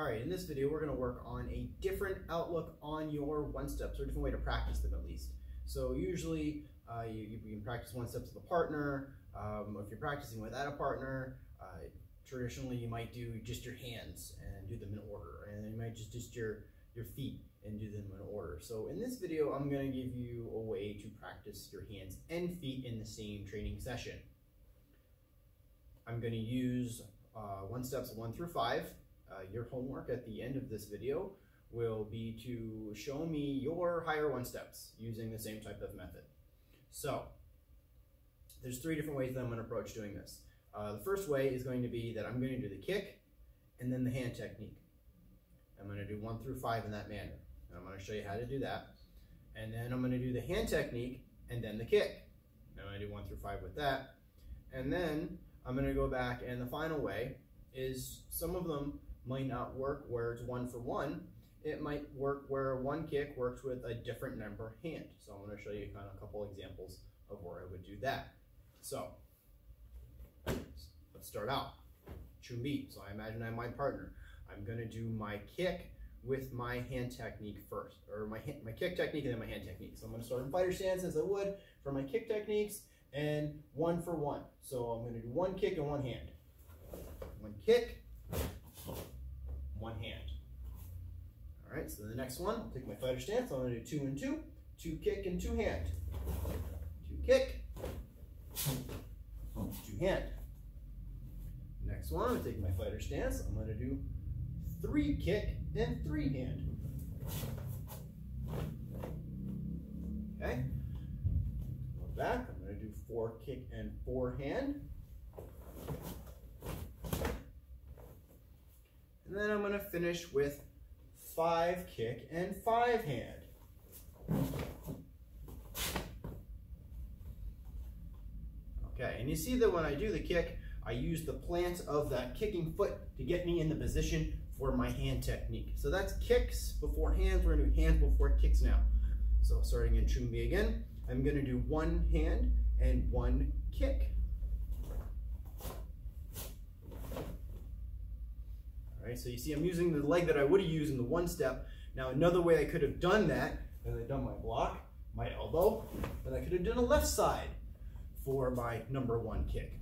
All right, in this video, we're gonna work on a different outlook on your one-steps, or a different way to practice them at least. So usually, you can practice one-steps with a partner. If you're practicing without a partner, traditionally you might do just your hands and do them in order, and then you might just your feet and do them in order. So in this video, I'm gonna give you a way to practice your hands and feet in the same training session. I'm gonna use one-steps 1 through 5. Your homework at the end of this video will be to show me your higher one-steps using the same type of method. So there's 3 different ways that I'm going to approach doing this. The first way is going to be that I'm going to do the kick and then the hand technique. I'm going to do 1 through 5 in that manner. And I'm going to show you how to do that. And then I'm going to do the hand technique and then the kick. I'm going to do 1 through 5 with that. And then I'm going to go back, and the final way is some of them might not work where it's 1 for 1. It might work where one kick works with a different number hand. So I'm going to show you kind of a couple examples of where I would do that. So let's start out. Chumbi. So I imagine I'm my partner. I'm going to do my kick with my hand technique first, or my kick technique and then my hand technique. So I'm going to start in fighter stance as I would for my kick techniques, and 1 for 1. So I'm going to do 1 kick and 1 hand. 1 kick, 1 hand. All right, so the next one, I'll take my fighter stance. I'm going to do 2 and 2, 2 kick and 2 hand. 2 kick, 2 hand. Next one, I'm going to take my fighter stance. I'm going to do 3 kick and 3 hand. Okay. Go back. I'm going to do 4 kick and 4 hand. And then I'm going to finish with 5 kick and 5 hand. Okay, and you see that when I do the kick, I use the plant of that kicking foot to get me in the position for my hand technique. So that's kicks before hands. We're going to do hands before kicks now. So starting in Chumbi again, I'm going to do 1 hand and 1 kick. All right, so you see I'm using the leg that I would have used in the one step. Now another way I could have done that, is I've done my block, my elbow, and I could have done a left side for my number 1 kick.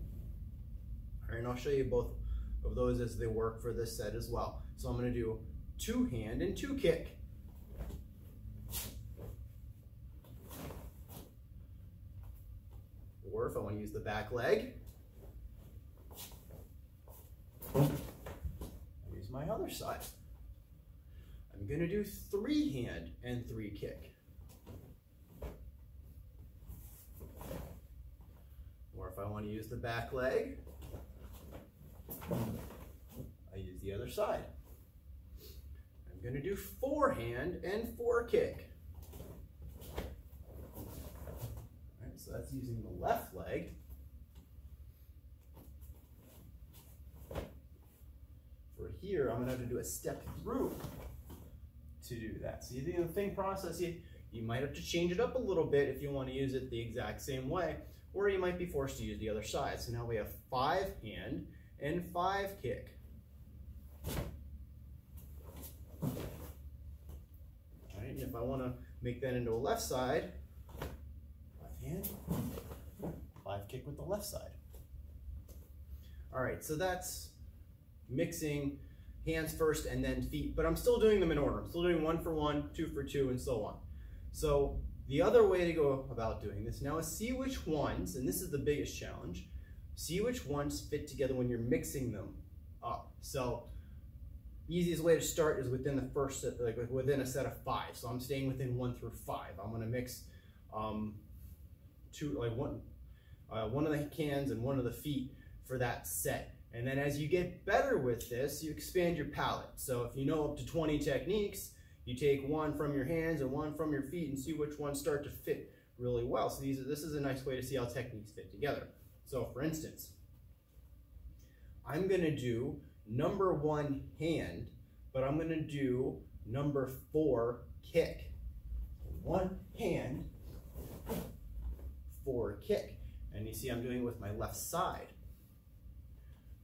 All right, and I'll show you both of those as they work for this set as well. So I'm going to do 2 hand and 2 kick. Or if I want to use the back leg, use my other side. I'm going to do 3 hand and 3 kick. Or if I want to use the back leg, I use the other side. I'm going to do 4 hand and 4 kick. So that's using the left leg. For here, I'm going to have to do a step through to do that. So the thing process, you might have to change it up a little bit if you want to use it the exact same way, or you might be forced to use the other side. So now we have 5 hand and 5 kick. All right, and if I want to make that into a left side, hand, 5 kick with the left side. All right, so that's mixing hands first and then feet, but I'm still doing them in order. I'm still doing 1 for 1, 2 for 2, and so on. So the other way to go about doing this now is see which ones, and this is the biggest challenge, see which ones fit together when you're mixing them up. So the easiest way to start is within the first set, like within a set of 5. So I'm staying within 1 through 5. I'm going to mix one of the hands and 1 of the feet for that set. And then as you get better with this, you expand your palette. So if you know up to 20 techniques, you take 1 from your hands and 1 from your feet and see which ones start to fit really well. So this is a nice way to see how techniques fit together. So for instance, I'm going to do number 1 hand, but I'm going to do number 4 kick. 1 hand, 4 kick. And you see I'm doing it with my left side.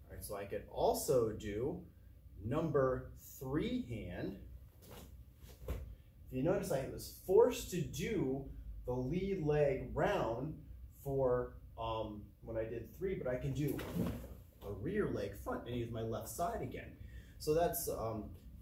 All right, so I could also do number 3 hand, if you notice I was forced to do the lead leg round for when I did 3, but I can do a rear leg front and use my left side again. So that's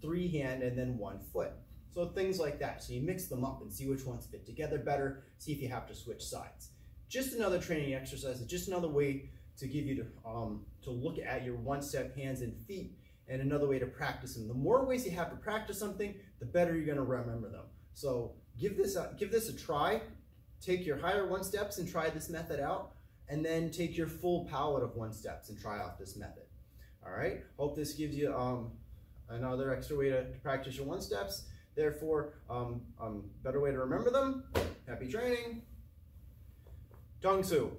3 hand and then 1 foot. So things like that. So you mix them up and see which ones fit together better, see if you have to switch sides. Just another training exercise, just another way to give you to look at your one-step hands and feet, and another way to practice them. The more ways you have to practice something, the better you're going to remember them. So give this a try. Take your higher one steps and try this method out, and then take your full palette of one steps and try out this method. All right. Hope this gives you another extra way to practice your one steps. Therefore, better way to remember them. Happy training. Tong Su.